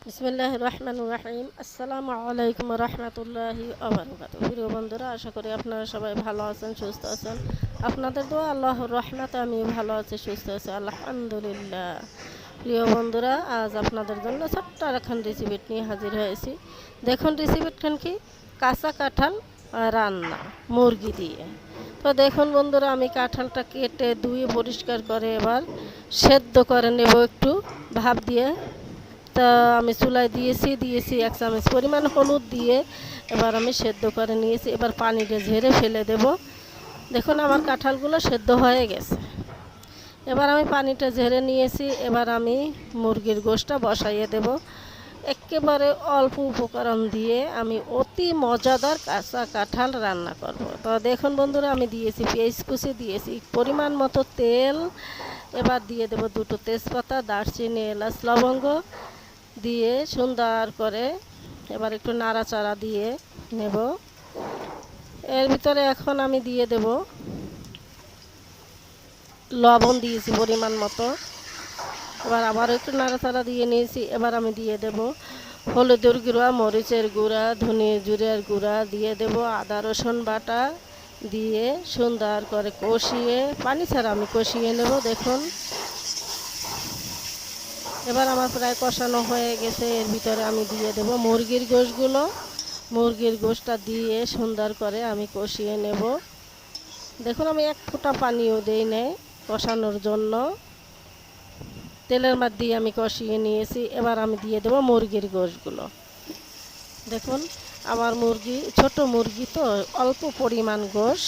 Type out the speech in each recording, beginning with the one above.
বিসমিল্লাহির রহমানির রহিম। আসসালামু আলাইকুম রহমতুল্লাহি ওয়া বারাকাতুহু। প্রিয় বন্ধুরা, আশা করি আপনারা সবাই ভালো আছেন, সুস্থ আছেন। আপনাদের দোয়া আল্লাহর রহমতে আমি ভালো আছি, সুস্থ আছি, আলহামদুলিল্লাহ। প্রিয় বন্ধুরা, আজ আপনাদের জন্য ছোট্ট একখান রেসিপি নিয়ে হাজির হয়েছি। দেখুন রেসিপিখান কি, কাঁচা কাঁঠাল রান্না মুরগি দিয়ে। তো দেখুন বন্ধুরা, আমি কাঁঠালটা কেটে ধুয়ে পরিষ্কার করে এবার সেদ্ধ করে নেব একটু ভাপ দিয়ে। তা আমি চুলায় দিয়েছি 1 চামচ পরিমাণ হলুদ দিয়ে এবার আমি সেদ্ধ করে নিয়েছি। এবার পানিটা ঝেড়ে ফেলে দেব। দেখুন আমার কাঁঠালগুলো সেদ্ধ হয়ে গেছে। এবার আমি পানিটা ঝেড়ে নিয়েছি। এবার আমি মুরগির গোশটা বসাইয়ে দেব। একেবারে অল্প উপকরণ দিয়ে আমি অতি মজাদার কাঁচা কাঁঠাল রান্না করব। তো দেখুন বন্ধুরা, আমি দিয়েছি পেঁয়াজ কুচি, দিয়েছি পরিমাণ মতো তেল। এবার দিয়ে দেব 2টো তেজপাতা, দারচিনি, এলাচ, লবঙ্গ দিয়ে সুন্দর করে এবার একটু নাড়াচাড়া দিয়ে নেব। এর ভিতরে এখন আমি দিয়ে দেব লবণ, দিয়েছি পরিমাণ মতো। এবার আবার একটু নাড়াচাড়া দিয়ে নিয়েছি। এবার আমি দিয়ে দেব হলুদের গুঁড়া, মরিচের গুঁড়া, ধনে জিরার গুঁড়া, দিয়ে দেব আদা রসুন বাটা, দিয়ে সুন্দর করে কষিয়ে পানি ছাড়া আমি কষিয়ে নেব। দেখুন এবার আমার প্রায় কষানো হয়ে গেছে। এর ভিতরে আমি দিয়ে দেব মুরগির গোশগুলো। মুরগির গোশটা দিয়ে সুন্দর করে আমি কষিয়ে নেব। দেখুন আমি 1 ফোঁটা পানিও দেই নাই কষানোর জন্য। তেলের মধ্যে দিয়ে আমি কষিয়ে নিয়েছি। এবার আমি দিয়ে দেব মুরগির গোশগুলো। দেখুন আমার মুরগি, ছোট মুরগি তো অল্প পরিমাণ গোশ,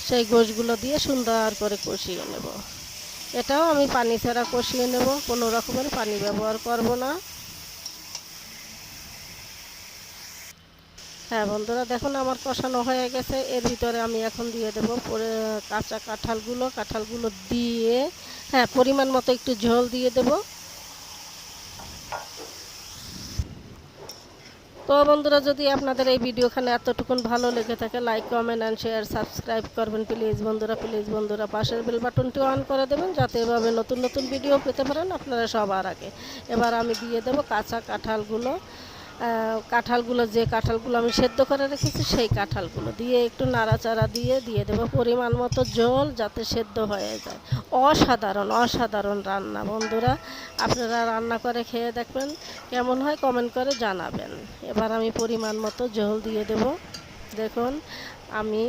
সেই গোশগুলো দিয়ে সুন্দর করে কষিয়ে নেব। এটাও আমি পানি ছাড়া কষিয়ে নেব, কোনো রকমের পানি ব্যবহার করব না। হ্যাঁ বন্ধুরা, দেখুন আমার কষানো হয়ে গেছে। এর ভিতরে আমি এখন দিয়ে দেব কাঁচা কাঁঠালগুলো দিয়ে, হ্যাঁ পরিমাণ মতো একটু ঝোল দিয়ে দেব। তো বন্ধুরা, যদি আপনাদের এই ভিডিওখানে এতটুকুন ভালো লেগে থাকে, like, comment and share, subscribe করবেন প্লিজ বন্ধুরা। পাশের বেল বাটনটি অন করে দেবেন, যাতে এভাবে নতুন নতুন ভিডিও পেতে পারেন আপনারা সবার আগে। এবার আমি দিয়ে দেব কাঁচা কাঁঠালগুলো, যে কাঁঠালগুলো আমি সেদ্ধ করে রেখেছি সেই কাঁঠালগুলো দিয়ে একটু নাড়াচাড়া দিয়ে দেব পরিমাণ মতো জল, যাতে সেদ্ধ হয়ে যায়। অসাধারণ রান্না বন্ধুরা, আপনারা রান্না করে খেয়ে দেখবেন, কেমন হয় কমেন্ট করে জানাবেন। এবার আমি পরিমাণ মতো জল দিয়ে দেব। দেখুন আমি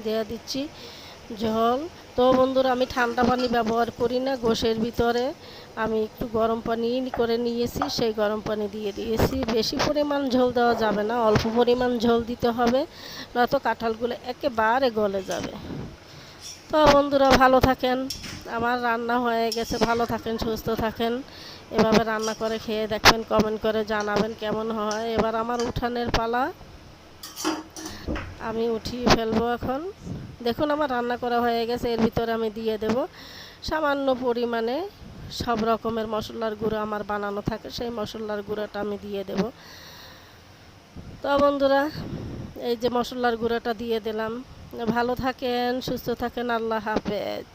দিয়ে দিচ্ছি ঝোল। তো বন্ধুরা, আমি ঠান্ডা পানি ব্যবহার করি না গোশের ভিতরে। আমি একটু গরম পানি করে নিয়েছি, সেই গরম পানি দিয়ে দিয়েছি। বেশি পরিমাণ ঝোল দেওয়া যাবে না, অল্প পরিমাণ ঝোল দিতে হবে, নয়তো কাঁঠালগুলো একেবারে গলে যাবে। তো বন্ধুরা ভালো থাকেন, আমার রান্না হয়ে গেছে। ভালো থাকেন, সুস্থ থাকেন। এভাবে রান্না করে খেয়ে দেখবেন, কমেন্ট করে জানাবেন কেমন হয়। এবার আমার উঠানের পালা, আমি উঠিয়ে ফেলবো এখন। দেখুন আমার রান্না করা হয়ে গেছে। এর ভিতরে আমি দিয়ে দেব সামান্য পরিমাণে সব রকমের মশলার গুঁড়ো আমার বানানো থাকে, সেই মশলার গুঁড়োটা আমি দিয়ে দেব। তো বন্ধুরা, এই যে মশলার গুঁড়োটা দিয়ে দিলাম। ভালো থাকেন, সুস্থ থাকেন, আল্লাহ হাফেজ।